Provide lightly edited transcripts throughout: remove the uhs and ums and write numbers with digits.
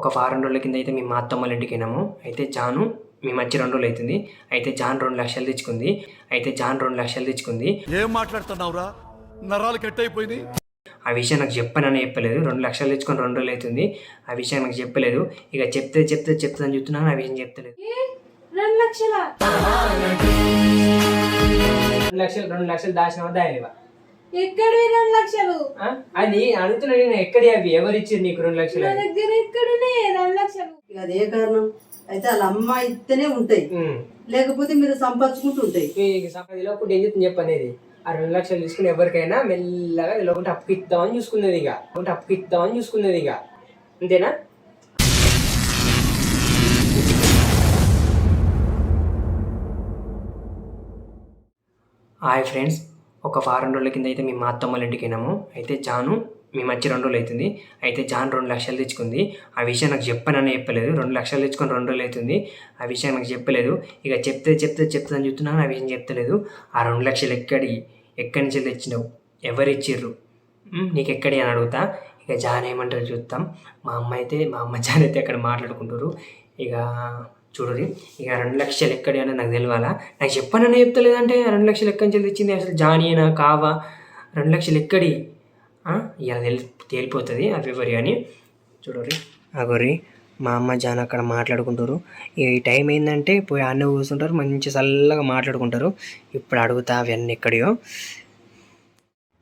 ఒక వారం రోజుల కింద అయితే మేము మా అత్తమ్మల ఇంటికి వెళ్ళాము. అయితే జాను మేము వచ్చి 2 రోజులు అవుతుంది. అయితే జాన్ 2 లక్షలు తెచ్చుకుంది. ఏం మాట్లాడుతున్నావురా? నరాలు కట్ అయిపోయింది. ఆ విషయం నాకు చెప్పనని చెప్పలేదు. 2 లక్షలు తెచ్చుకొని 2 రోజులు అవుతుంది. ఆ విషయం నాకు చెప్పలేదు. ఇక చెప్తే అని చెప్తున్నాను. ఆ విషయం చెప్తలేదు. 2 లక్షలు దాచినావా దాయలేవా? ఎక్కడి 2 లక్షలు? అది అడుగుతున్నా నేను. ఎక్కడి అవి? ఎవరు ఇచ్చారు నీకు 2 లక్షలు? నా దగ్గర ఎక్కడున్నాయి 2 లక్షలు? అదే కారణం అయితే వాళ్ళ అమ్మ ఇస్తేనే ఉంటాయి, లేకపోతే మీరు సంపాదించుకుంటూ ఉంటాయి. లోపల ఏం చెప్తుంది చెప్పనేది. ఆ 2 లక్షలు తీసుకుని ఎవరికైనా మెల్లగా లోపల అప్పు ఇద్దామని చూసుకునేది. ఇక అంతేనా? హాయ్ ఫ్రెండ్స్, ఒక వారం రోజుల కింద అయితే మేము మా అత్తమ్మల ఇంటికి వెళ్ళాము. అయితే జాను మేము వచ్చి 2 రోజులు అవుతుంది. అయితే జాన్ 2 లక్షలు తెచ్చుకుంది. ఆ విషయం నాకు చెప్పనని చెప్పలేదు. 2 లక్షలు తెచ్చుకొని 2 రోజులు అవుతుంది. ఆ విషయం నాకు చెప్పలేదు. ఇక చెప్తే అని చెప్తున్నాను. ఆ విషయం చెప్తలేదు. ఆ 2 లక్షలు ఎక్కడి నుంచి తెచ్చినావు? ఎవరు ఇచ్చిర్రు? నీకు ఎక్కడి అని అడుగుతా. ఇక జాన్ ఏమంటారు చూద్దాం. మా అమ్మ జాన్ అయితే అక్కడ మాట్లాడుకుంటారు. ఇక చూడరి. ఇక 2 లక్షలు ఎక్కడి అని నాకు తెలియాలా? నాకు చెప్పనని చెప్తలేదంటే 2 లక్షలు ఎక్కడి నుంచి తెచ్చింది అసలు జానీనా కావా? 2 లక్షలు ఎక్కడి? ఇలా తేలిపోతుంది అవి ఎవరి అని. చూడరి అగోరి మా అమ్మ జాన్ అక్కడ మాట్లాడుకుంటారు. ఈ టైం ఏంటంటే పోయి అన్న కూర్చుంటారు, మంచి చల్లగా మాట్లాడుకుంటారు. ఇప్పుడు అడుగుతా అవన్నీ ఎక్కడియో.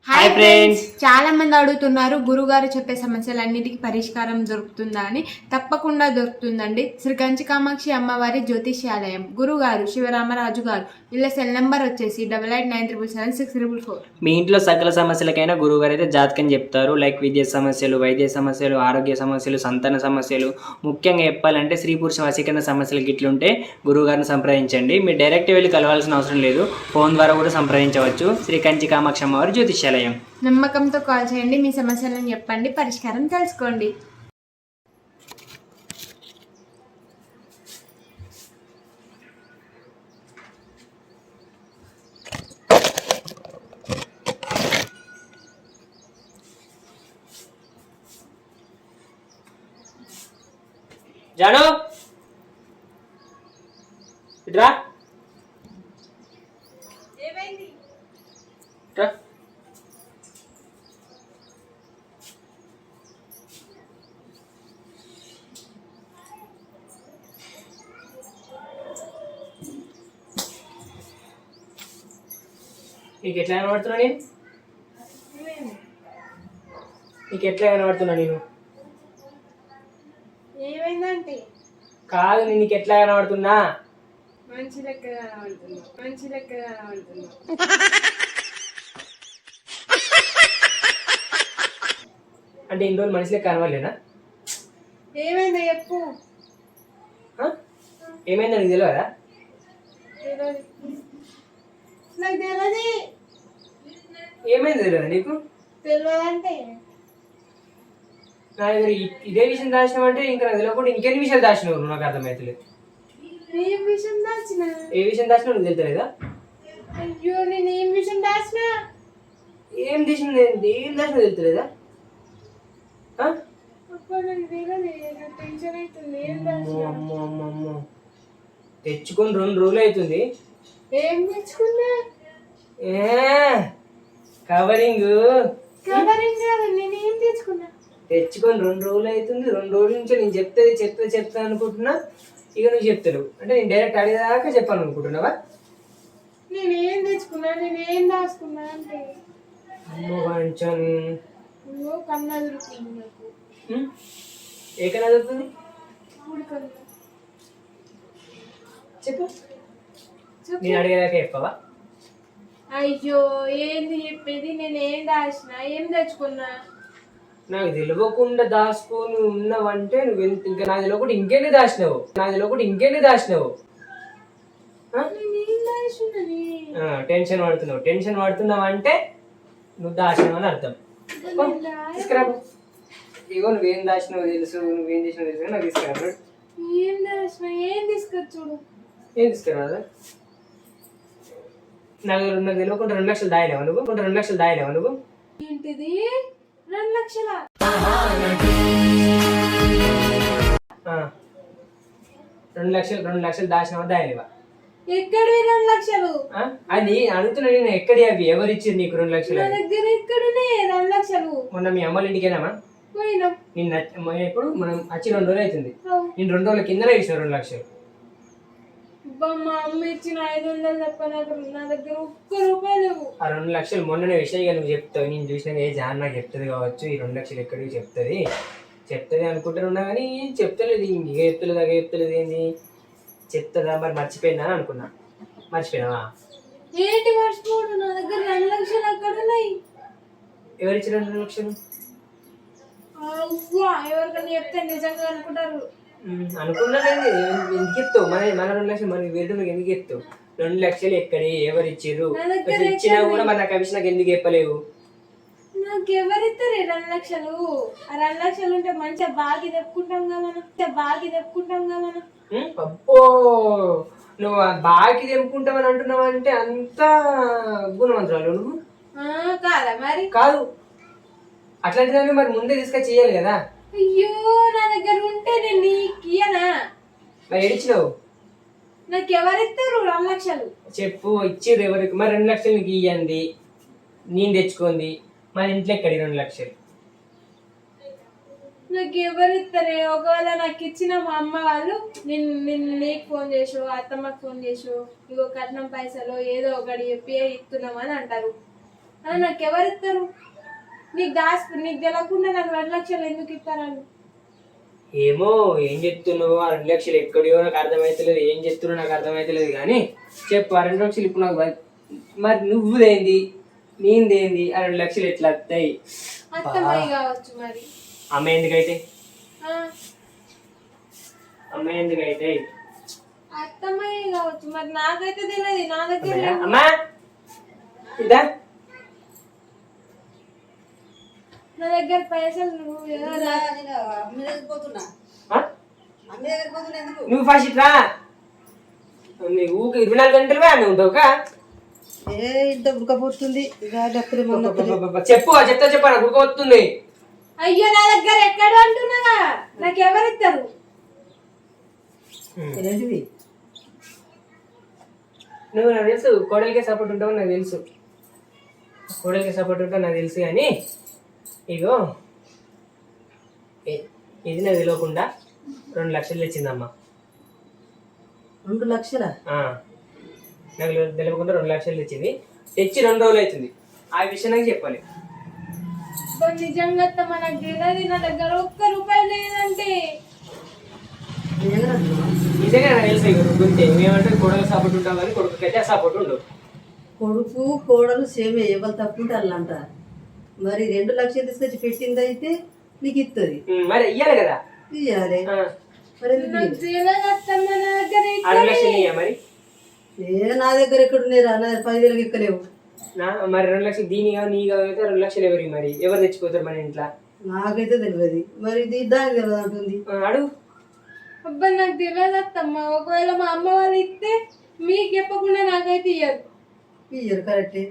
హాయ్ ఫ్రెండ్స్, చాలా మంది అడుగుతున్నారు గురుగారు చెప్పే సమస్యలన్నిటికీ పరిష్కారం దొరుకుతుందా అని. తప్పకుండా దొరుకుతుందండి. శ్రీ కంచి కామాక్షి అమ్మవారి జ్యోతిష్యాలయం, గురుగారు శివరామరాజు గారు. వీళ్ళ సెల్ నెంబర్ వచ్చేసి 88977644. మీ ఇంట్లో సకల సమస్యలకైనా గురుగారు అయితే జాతకం చెప్తారు. లైక్ విద్యా సమస్యలు, వైద్య సమస్యలు, ఆరోగ్య సమస్యలు, సంతాన సమస్యలు, ముఖ్యంగా చెప్పాలంటే స్త్రీ పురుష వశీకరణ సమస్యలు గిట్లుంటే గురుగారిని సంప్రదించండి. మీరు డైరెక్ట్ వెళ్ళి కలవాల్సిన అవసరం లేదు, ఫోన్ ద్వారా కూడా సంప్రదించవచ్చు. శ్రీ కంచి కామాక్షి అమ్మవారి జ్యోతిష్యాలయం. నమ్మకంతో కాల్ చేయండి, మీ సమస్యలను చెప్పండి, పరిష్కారం తెలుసుకోండి. జాను ఇట్రా. నీకు ఎట్లా కనబడుతున్నా నేను? ఏమైందంటే కాదు, నీకు ఎట్లా కనబడుతున్నా? మంచి లెక్క కనబడుతున్నా. అంటే ఇన్ని రోజులు మనిషి లెక్క కనబడలేనా? ఏమైందా చెప్పు. ఏమైందో నీకు తెలియదా? నాకు తెలియదు. ఏమైంది తెలియదా నీకు? తెలియదంటే నా దగ్గర ఇదే విషయం దాచినావు అంటే ఇంకా నాకు తెలియకుండా ఇంకెన్ని విషయాలు దాచినావు? నాకు అర్థమవుతలేదు. ఏం విషయం దాచినా? ఏ విషయం దాచినావు నీకు తెలుస్తలేదా? అయ్యో, నేను ఏం విషయం దాచినా? ఏం దాచినా తెలుస్తలేదా? టెన్షన్ అవుతుంది. తెచ్చుకొని 2 రోజులు అవుతుంది. ఏం తెచ్చుకున్నా? కవరింగ్ నేనేం తెచ్చుకున్నా? తెచ్చుకొని 2 రోజులు అవుతుంది. 2 రోజుల నుంచి నేను చెప్తా అనుకుంటున్నా. ఇక నువ్వు చెప్తావు అంటే నేను డైరెక్ట్ అడిగేదాకా చెప్పాను అనుకుంటున్నావా? నేనేం తెచ్చుకున్నా? నేనేం దాచుకున్నా అంటే వాంచాను. కన్నా దొరుకుతుంది నాకు. ఏ కన్నా దొరుకుతుంది? చెప్పు. నేను అడిగేదాకా చెప్పవా? అయ్యో, ఏంది చెప్పేది? నేనేం దాచినా? ఏం తెచ్చుకున్నా? నాకు తెలియకుండా దాచుకొని ఉన్నావంటే నువ్వు ఇంకా నాకు తెలియకుండా ఇంకేనే దాచినావు. టెన్షన్ పడుతున్నావు అంటే నువ్వు దాచినావు అని అర్థం. తీసుకురా. ఇగో నువ్వేం దాచినావు తెలుసు, నువ్వేం చేసినావు తెలుసు, నాకు తీసుకురా. ఏం దాచినా? ఏం తీసుకొచ్చుడు? ఏం తీసుకురా? నాకు తెలియకుండా 2 లక్షలు దాయలేవా నువ్వు? ఏంటిది 2 లక్షల? 2 లక్షలు దాచినావా దాయలేవా? ఎక్కడివి 2 లక్షలు? అది అడుగుతున్నా నేను, ఎక్కడి అవి ఎవరు ఇచ్చారు నీకు 2 లక్షలు? నా దగ్గర ఎక్కడున్నాయి 2 లక్షలు? మొన్న మీ అమ్మ ఇంటికేనామా? పోయినాం. ఎప్పుడు మనం వచ్చి 2 రోజులు అవుతుంది. నేను 2 రోజుల కిందనే ఇచ్చిన 2 లక్షలు. మా అమ్మ ఇచ్చిన 500 తప్ప నా దగ్గర ఒక్క రూపాయి లేవు. ఆ 2 లక్షలు మొన్ననే విషయంగా నువ్వు చెప్తావు. నేను చూసినాక ఏ జాన్ నాకు చెప్తుంది కావచ్చు, ఈ 2 లక్షలు ఎక్కడికి చెప్తుంది అనుకుంటున్నా కానీ చెప్తలేదు. ఇంక చెప్తలేదు ఏంది చెప్తుందా? మరి మర్చిపోయిందా అని అనుకున్నా. మర్చిపోయినావా? ఏంటి మర్చిపోడు? నా దగ్గర 2 లక్షలు అక్కడ ఉన్నాయి. ఎవరిచ్చిన 2 లక్షలు? ఎవరికైనా చెప్తే నిజంగా అనుకుంటారు. అనుకున్నానండి. ఎందుకు చెప్తావు? మన 2 లక్షలు మనకి వేరే ఎందుకు చెప్తావు? 2 లక్షలు ఎక్కడి ఎవరు ఇచ్చిర్రు? ఇచ్చినా కూడా మరి నాకు అవిషయం నాకు ఎందుకు చెప్పలేవు? నాకు ఎవరిస్తారు 2 లక్షలు? ఆ 2 లక్షలు ఉంటే మంచిగా బాగా తెప్పుకుంటాం మనం. అబ్బో, నువ్వు బాగా తెంపుకుంటావని అంటున్నావు అంటే అంత గుణవంతురాలు నువ్వు కాదా? మరి కాదు. అట్లాంటి దాన్ని మరి ముందే తీసుకొచ్చి చేయాలి కదా. అయ్యో, నా దగ్గర ఉంటే నేను నీకు ఇయ్యనా? మరి ఏడిచ్చినావు? నాకు ఎవరిస్తారు 2 లక్షలు? చెప్పు, ఇచ్చిర్రు ఎవరికి? మరి 2 లక్షలు నీకు ఇయ్యండి, నేను తెచ్చుకోండి. మన ఇంట్లో ఎక్కడి 2 లక్షలు? నాకు ఎవరిస్తారే? ఒకవేళ నాకు ఇచ్చిన మా అమ్మ వాళ్ళు నీకు ఫోన్ చేసో అత్తమ్మకి ఫోన్ చేసో ఇగో కట్నం పైసలు ఏదో ఒకటి చెప్పి ఇస్తున్నామని అంటారు. నాకు ఎవరిస్తారు? నీకు తెలియకుండా నాకు 2 లక్షలు ఎందుకు ఇస్తారని? ఏమో ఏం చెప్తున్నావు? ఆ 2 లక్షలు ఎక్కడియో నాకు అర్థమైతలేదు. ఏం చెప్తున్నావు నాకు అర్థమైతలేదు కానీ చెప్పు. ఆ 2 లక్షలు ఇప్పుడు నాకు మరి నువ్వుదేంది నేందేంది? ఆ 2 లక్షలు ఎట్లా వస్తాయి? అత్తమ్మాయి కావచ్చు. మరి అమ్మాయి ఎందుకైతే? అమ్మాయి ఎందుకైతే? అత్తమ్మాయి కావచ్చు. మరి నాకైతే తెలియదు. నా దగ్గర అమ్మా ఇదా నా దగ్గర పైసలు నువ్వు ఫస్ట్ రా. ఊకి 24 గంటలు అని ఉంటావు కా? ఇంత ఉడకపోతుంది. చెప్పు చెప్తా నాకు ఉడకపోతుంది. అయ్యో, నా దగ్గర ఎక్కడ అంటున్నావా? నాకు ఎవరిస్తారు? ఏంటిది? నువ్వు నాకు తెలుసు, కోడలికే సపోర్ట్ ఉంటావు నాకు తెలుసు. కోడలికి సపోర్ట్ ఉంటావు నాకు తెలుసు కానీ ఇగో ఇది నాకు తెలియకుండా 2 లక్షలు తెచ్చిందమ్మా. 2 లక్షలా? నాకు తెలియకుండా 2 లక్షలు తెచ్చింది. తెచ్చి 2 రోజులు అవుతుంది. ఆ విషయం నాకు చెప్పాలి. నిజంగా మనకు తెలియదు. నా దగ్గర ఒక్క రూపాయి లేదంటే నిజంగా నాకు తెలుసు. ఏమంటే కోడలు సపోర్ట్ ఉంటావు కానీ కొడుకుకైతే ఆ సపోర్ట్ ఉండవు. కొడుకు కోడలు సేమే ఎవరు తప్పుంటే వాళ్ళు అంటారు. మరి 2 లక్షలు తీసుకొచ్చి పెట్టింది అయితే నీకు ఇస్తుంది. మరి ఇయ్యాలి కదా. ఇయ్యాలి. మరి మరి నా దగ్గర ఎక్కడున్నారా? నా 10,000 ఎక్కలేవు. మరి 2 లక్షలు దీని కాదు నీ కాదు అయితే 2 లక్షలు ఎవరికి? మరి ఎవరు తెచ్చిపోతారు మన ఇంట్లో? నాకైతే తెలియదు. మరి దానికి తెలియదు అంటుంది. అడుగు. అబ్బా, నాకు తెలియదు అత్తమ్మ. ఒకవేళ మా అమ్మ వాళ్ళు ఇస్తే మీకు చెప్పకుండా నాకైతే ఇయ్యరు. ఇయ్యరు కరెక్టే.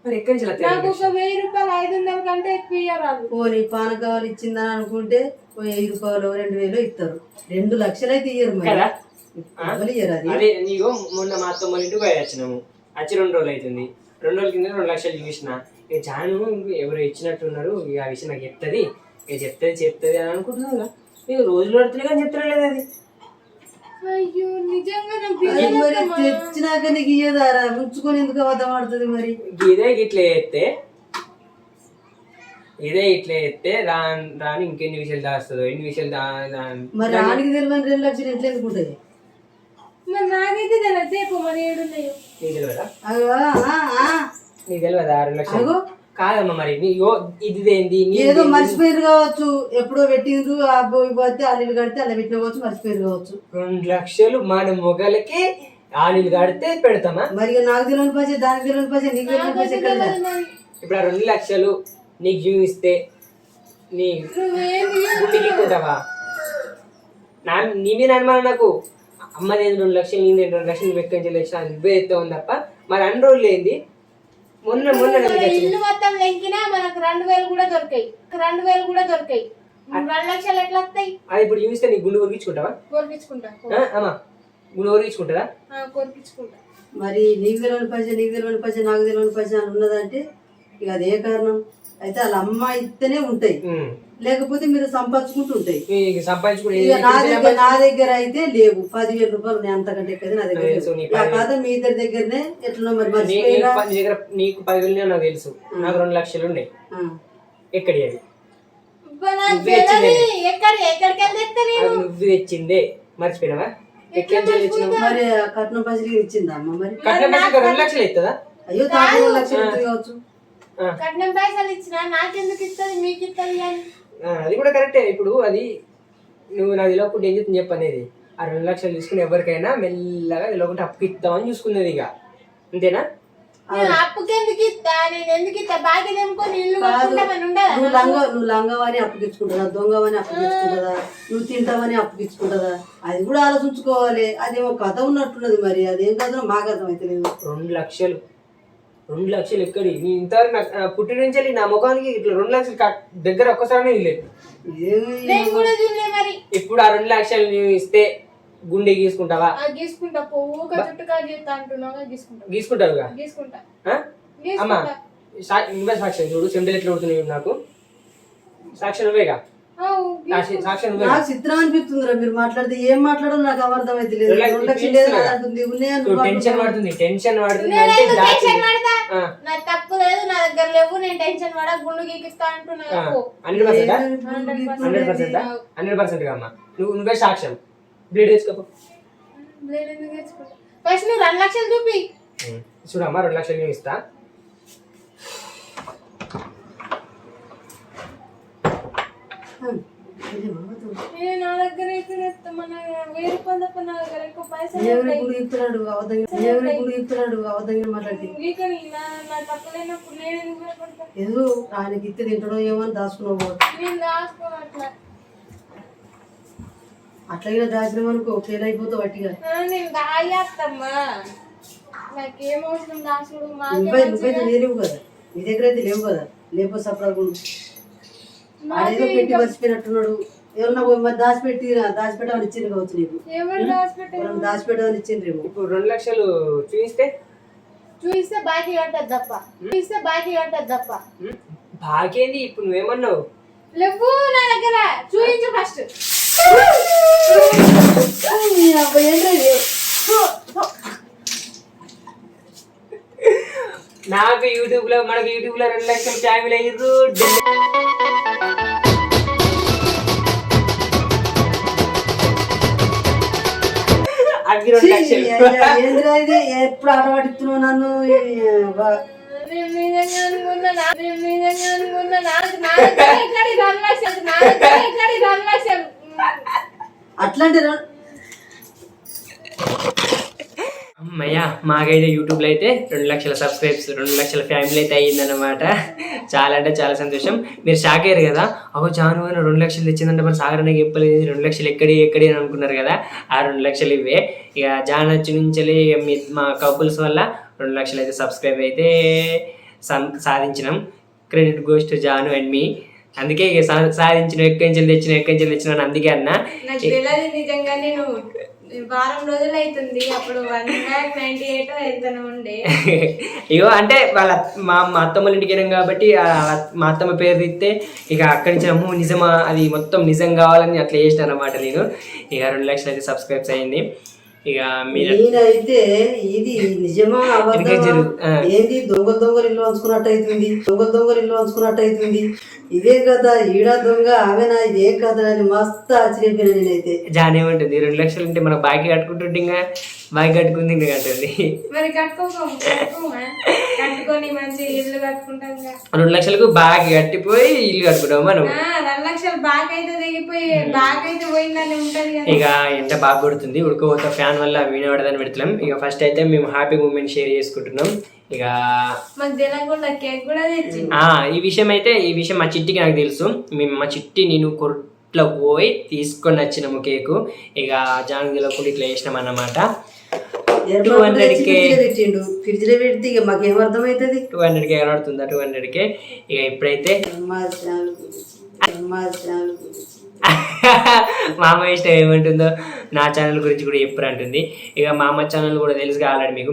మరి ఎక్కడి నుంచి నాకు ఒక 1000 రూపాయలు 500 కంటే ఎక్కువ ఇయ్యరాదు. పోనీ పానకాలు ఇచ్చిందని అనుకుంటే 1000 రూపాయలు 2000 ఇస్తారు. 2 లక్షలు అయితే ఇయ్యరు. కదా ఇయ్యరు. అది అదే నీకు మొన్న మా అత్తమ్మ ఇంటికి పోయి వచ్చినాము. వచ్చి 2 రోజులు అవుతుంది. 2 రోజుల కింద 2 లక్షలు చూసిన. ఇక జాను ఎవరు ఇచ్చినట్టున్నారు. ఇక ఆ విషయం నాకు చెప్తుంది. ఇక చెప్తుంది అని అనుకుంటున్నావు కదా. నీకు రోజులు పడుతుంది కానీ చెప్తున్నా లేదు అది. అయ్యో, నిజంగా మరి తెచ్చినాక నీకు ఇయ్యదారా? ఉంచుకొని ఎందుకు అబద్ధం ఆడుతుంది? మరి ఇదే ఇట్లా ఎత్తే రాని ఇంకెన్ని విషయాలు దాస్తుందో ఎన్ని విషయాలు మరి రానికి తెలియని 2 లక్షలు ఎట్లా ఎందుకుంటాయి? మరి నాకైతే తెలియదు. మరి ఏడున్నాయో నీకు తెలియదా? నీకు తెలియదా 2 లక్షలు? కాదమ్మా మరి ఇదేంది? ఏదో మర్చిపోయారు కావచ్చు. ఎప్పుడో పెట్టిండ్రు పోతే అల్లీలు కడితే అలా పెట్టిన కావచ్చు. మర్చిపోయారు కావచ్చు. 2 లక్షలు మన మొగలకి ఆలీలు కడితే పెడతామా? మరి నాకు తెలియని పైసే దానికి తెలియని పైసే నీకు తెలియని పైసే ఎక్కడ? ఇప్పుడు ఆ 2 లక్షలు నీకు చూపిస్తే నీ గుండెకుంటావా? నీ మీద అనుమానం నాకు. అమ్మది 2 లక్షలు నేను 2 లక్షలు వెక్కించలేసిన నువ్వే ఎత్తావు తప్ప మరి అన్ని రోజులు ఏంది? మొన్న ఇల్లు మొత్తం లెంకినా మనకు 2000 కూడా దొరికాయి. 2 లక్షలు ఎట్లా వస్తాయి? అది ఇప్పుడు చూస్తే నీకు గుండు కొరికించుకుంటావా? కొరికించుకుంటా. అమ్మా గుండు కొరికించుకుంటుందా? కొరికించుకుంటా. మరి నీకు తెలియని పైసా నాకు తెలియని పైసా అని ఉన్నదంటే ఇక అదే కారణం. అయితే వాళ్ళ అమ్మ ఇస్తేనే ఉంటాయి, లేకపోతే మీరు సంపాదించుకుంటూ ఉంటాయి. ఇక నా దగ్గర అయితే లేవు. 10,000 రూపాయలు నేను అంతకంటే ఎక్కది నా దగ్గర లేవు. ఆ కథ మీ ఇద్దరి దగ్గరనే ఎట్లా మరి మర్చిపోయినా. నీకు 10,000 నాకు తెలుసు, నాకు 2 లక్షలు ఉన్నాయి. ఎక్కడి అవి నువ్వు తెచ్చిందే మర్చిపోయినావా? మరి కట్నం పైసలు ఇచ్చిందా అమ్మ? మరి కట్నం పైసలు 2 లక్షలు ఇస్తుందా? అయ్యో 2 లక్షలు ఇస్తుంది కావచ్చు. కట్నం పైసలు ఇచ్చినా నాకెందుకు ఇస్తుంది, మీకు ఇస్తుంది అని. అది కూడా కరెక్టే. ఇప్పుడు అది నువ్వు నాకు తెలియకుండా ఏం చెప్తుంది చెప్పనేది. ఆ 2 లక్షలు తీసుకుని ఎవరికైనా మెల్లగా తెలియకుండా అప్పు ఇద్దామని చూసుకునేది. ఇక అంతేనా? అప్పుకి ఎందుకు ఇస్తా, నేను ఎందుకు ఇస్తా? బాగా తెంపుకొని ఇల్లు కట్టుకుంటామని ఉండదా? నువ్వు లంగవని అప్పుకిచ్చుకుంటుందా, దొంగవని అప్పుకిచ్చుకుంటుందా, నువ్వు తింటావని అప్పుకిచ్చుకుంటుందా? అది కూడా ఆలోచించుకోవాలి. అదేమో కథ ఉన్నట్టున్నది. మరి అదేం కథ మాకు అర్థమైతే లేదు. 2 లక్షలు ఎక్కడి? నీ ఇంతవరకు నాకు పుట్టిన నుంచి నా ముఖానికి ఇట్లా 2 లక్షలు దగ్గర ఒక్కసారి లేదు. ఇప్పుడు ఆ 2 లక్షలు నువ్వు ఇస్తే గుండె గీసుకుంటావా? గీసుకుంటా. గీసుకుంటావుగా? అమ్మా నువ్వే సాక్ష్యం చూడు. సెంటల్ ఎట్లా అవుతున్నాయి నాకు సాక్ష్యం నువ్వేగా? సాక్ష్యం నువ్వే. నాకు చిత్రం అనిపిస్తుందిరా మీరు మాట్లాడితే. ఏం మాట్లాడడం నాకు అర్థమైతే లేదు. 2 లక్షలు టెన్షన్ పడుతుంది. నాకు తప్పు లేదు, నా దగ్గర లేవు, నేను టెన్షన్ పడ గుండు గీకిస్తా అంటున్నా. 100% అమ్మా. నువ్వే సాక్ష్యం. బ్లేడ్ వేసుకోపో. ఫస్ట్ నువ్వు 2 లక్షలు చూపి చూడమ్మా. 2 లక్షలు నేను ఇస్తా. నా దగ్గర అయితే 1000 రూపాయలు తప్ప నా దగ్గర ఎక్కువ పైసలు ఏదో ఆయనకి ఇస్తే తింటాడో ఏమో అని దాచుకున్నావు. నేను దాచుకోవట్లా. అట్లాగే దాచినామనుకో ఫెయిల్ అయిపోతావు వట్టిగా. నేను దాయేస్తమ్మా, నాకేమవసరం దాచుడు. నువ్వైతే లేవు కదా, నీ దగ్గర అయితే లేవు కదా. లేకపోతే సపరేట్ అదేదో పెట్టి మర్చిపోయినట్టున్నాడు. ఎవరన్నా మరి దాచిపెట్టమని ఇచ్చింది కావచ్చు నీకు. దాచిపెట్టమని ఇచ్చిండ్రు. ఇప్పుడు 2 లక్షలు చూపిస్తే బాకీ కట్టదు తప్ప. బాకేంది? ఇప్పుడు నువ్వేమన్నావు? లేవు నా దగ్గర. చూపించు ఫస్ట్. నాకు మనకు యూట్యూబ్ లో 2 లక్షల ఫ్యామిలీ అయ్యారు. అవి 2 లక్షలు. ఎప్పుడు ఆట పడిస్తున్నావు నన్ను? అట్లాంటి అమ్మయ్యా, మాకైతే యూట్యూబ్లో అయితే 2 లక్షల సబ్స్క్రైబ్స్, 2 లక్షల ఫ్యామిలీ అయితే అయ్యిందన్నమాట. చాలా అంటే చాలా సంతోషం. మీరు షాక్ అయ్యారు కదా, జాను 2 లక్షలు తెచ్చిందంటే మరి సాగర్ అనేది చెప్పలేదు, 2 లక్షలు ఎక్కడి అని అనుకున్నారు కదా. ఆ 2 లక్షలు ఇవే. ఇక జాన్ వచ్చి నుంచి మా కపుల్స్ వల్ల 2 లక్షలు అయితే సబ్స్క్రైబ్ అయితే సాధించినాం. Credit goes to Janu and me. అందుకే ఇక సాధించిన ఎక్కించలు తెచ్చిన అందుకే అన్న. నిజంగా నేను వారం రోజులు అవుతుంది. అప్పుడు 198 ఎంతనో ఉండే. ఇగో అంటే వాళ్ళ మా అత్తమ్మల ఇంటికి వెళ్ళాం కాబట్టి మా అత్తమ్మ పేరు ఇస్తే ఇక అక్కడి నుంచి అమ్మో నిజమా, అది మొత్తం నిజం కావాలని అట్లా చేసిన అనమాట నేను. ఇక 2 లక్షలు అయితే సబ్స్క్రైబ్స్ అయింది. ఇక నేనైతే ఇది నిజమా ఏంది దొంగలు ఇల్లు వంచుకున్నట్టు అవుతుంది. ఇదే కదా ఈడ దొంగ ఆమెనా, ఇదే కదా అని మస్తు ఆశ్చర్యపోయినా నేనైతే. జాన్ ఏమంటుంది, 2 లక్షలు ఉంటే మనకు బాకీ కట్టుకుంటుంటే ఇంకా బాకీ కట్టుకుంది ఇంకా కట్టుంది. మరి కట్టుకొని మంచి ఇల్లు కట్టుకుంటాం. 2 లక్షలకు బాకీ కట్టిపోయి ఇల్లు కట్టుకుంటాం మనం. 2 లక్షలు బాకీ అయితే దిగిపోయి బాకీ అయితే పోయిందని ఉంటది. ఇక ఎండ బాగా కొడుతుంది, ఉడకపోతే ఫ్యాన్ వల్ల వినబడదని పెడుతున్నాం. ఇక ఫస్ట్ అయితే మేము హ్యాపీ మూమెంట్ షేర్ చేసుకుంటున్నాం. ఇక ఈ విషయం మా చిట్టికి నాకు తెలుసు. మా చిట్టి నేను కొట్లో పోయి తీసుకొని వచ్చినాము కేకు. ఇక జాన్ తెలియకుండా ఇట్లా చేసినాం అన్నమాట. 200K ఫ్రిడ్జ్ లో పెడితే ఇక మాకేం అర్థమవుతుంది. 200K కనబడుతుందా? 200K. ఇక ఇప్పుడైతే మా ఛానల్ గురించి మా అమ్మ ఇష్టం ఏమంటుందో నా ఛానల్ గురించి కూడా ఎప్పుడు అంటుంది. ఇక మా అమ్మ ఛానల్ కూడా తెలుసుగా ఆల్రెడీ మీకు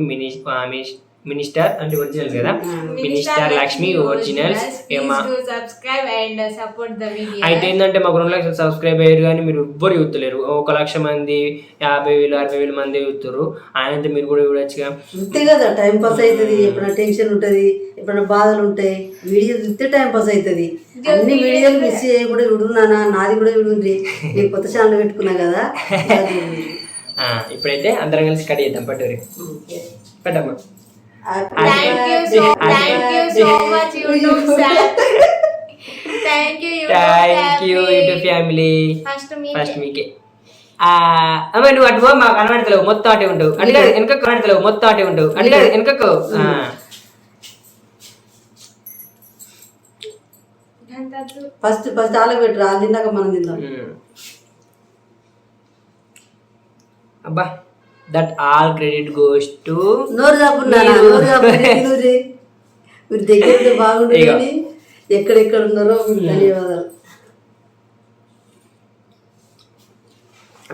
మినిస్టర్ అంటే ఒరిజినల్ కదా, minister Lakshmi originals. Subscribe and support the video. అయితే ఏంటంటే మాకు 2 లక్షలు సబ్స్క్రైబ్ అయ్యారు కానీ మీరు ఎవ్వరు చూస్తలేరు. 1 లక్ష మంది 50,000 60,000 మంది చూస్తారు. ఆయనంతా మీరు కూడా చూడొచ్చుగా. అంతే కదా, టైం పాస్ అవుతుంది. ఎప్పుడైనా టెన్షన్ ఉంటుంది, ఎప్పుడైనా బాధలు ఉంటాయి, వీడియో చూస్తే టైం పాస్ అవుతుంది. అన్ని వీడియోలు మిస్ చేయకుండా విడున్నానా, నాది కూడా విడుంది. నేను కొత్త ఛానల్ పెట్టుకున్నా కదా. ఇప్పుడైతే అందరం కలిసి కట్ చేద్దాం. పట్టురి పెట్టమ్మా. Thank you so much YouTube sir. Thank you YouTube family. First మీకే. అమ్మ నువ్వు అటు మాకు కనబడతలేవు, మొత్తం అటే ఉంటావు. అంటే వెనక కనబడతలేవు, మొత్తం అటే ఉంటావు. అంటే వెనకకు ఫస్ట్ ఆలో పెట్టు, వాళ్ళు తిన్నాక మనం తిందాం. అబ్బా that all credit goes to నోరు చాపున్నా మీరు దగ్గర బాగుంటుంది కానీ ఎక్కడెక్కడ ఉన్నారో మీకు ధన్యవాదాలు.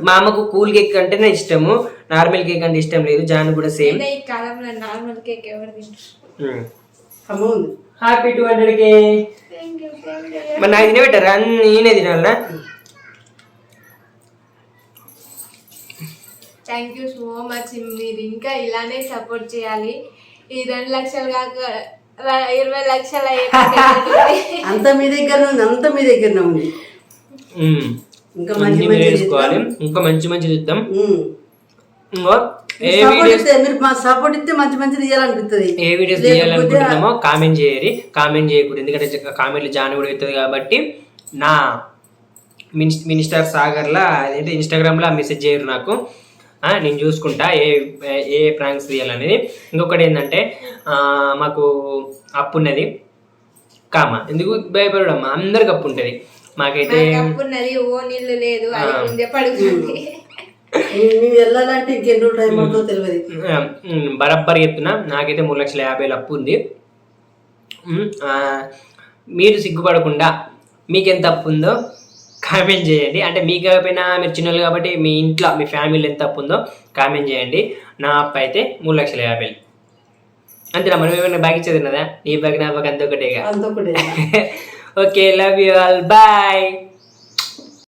మా అమ్మకు కూల్ కేక్ అంటేనే ఇష్టము, నార్మల్ కేక్ అంటే ఇష్టం లేదు. జాన్ కూడా సేమ్. ఈ కాలంలో నార్మల్ కేక్ ఎవరు తింటారు? Happy 200K. మరి నాకు తినబెట్టారా? నేనే తినాలనా? Thank you so much. మీరు ఇంకా ఇలానే సపోర్ట్ చేయాలి. ఈ 2 లక్షలు కాక 20 లక్షలు అంత మీ దగ్గర ఉంది, అంత మీ దగ్గరనే ఉంది. ఇంకా మంచి వేసుకోవాలి, ఇంకా మంచి మంచి ఇద్దాం. మీరు మా సపోర్ట్ ఇస్తే మంచి మంచి తీయాలనిపిస్తుంది. ఏ వీడియోస్ తీయాలనుకుంటున్నామో కామెంట్ చేయరు, కామెంట్ చేయకూడదు. ఎందుకంటే కామెంట్లు జాన్ కూడా అవుతుంది కాబట్టి. నా మినిస్టర్ సాగర్లా అదేంటి ఇన్స్టాగ్రామ్లో మెసేజ్ చేయరు నాకు, నేను చూసుకుంటా ఏ ప్రాంక్స్ తీయాలనేది. ఇంకొకటి ఏంటంటే మాకు అప్పు ఉన్నది కామా, ఎందుకు భయపడమ్మా, అందరికి అప్పు ఉంటుంది. మాకైతే ఓ నీళ్ళు లేదు, పడుతుంది. వెళ్ళాలంటే ఇంకెన్నో టైం పడుతుందో తెలియదు. బరబ్బరి చెప్తున్నా, నాకైతే 3,50,000 అప్పు ఉంది. మీరు సిగ్గుపడకుండా మీకెంత అప్పు ఉందో కామెంట్ చేయండి. అంటే మీకు కాకపోయినా, మీరు చిన్నలు కాబట్టి మీ ఇంట్లో మీ ఫ్యామిలీలో ఎంత అప్పు ఉందో కామెంట్ చేయండి. నా అప్పు అయితే 3,50,000. అంతేనా? మనం ఏమైనా బాగా ఇచ్చేది ఉన్నదా? నీ బాగా నా బాగా అంత ఒకటేగా. అంత ఒకటే. Okay, love you all, bye.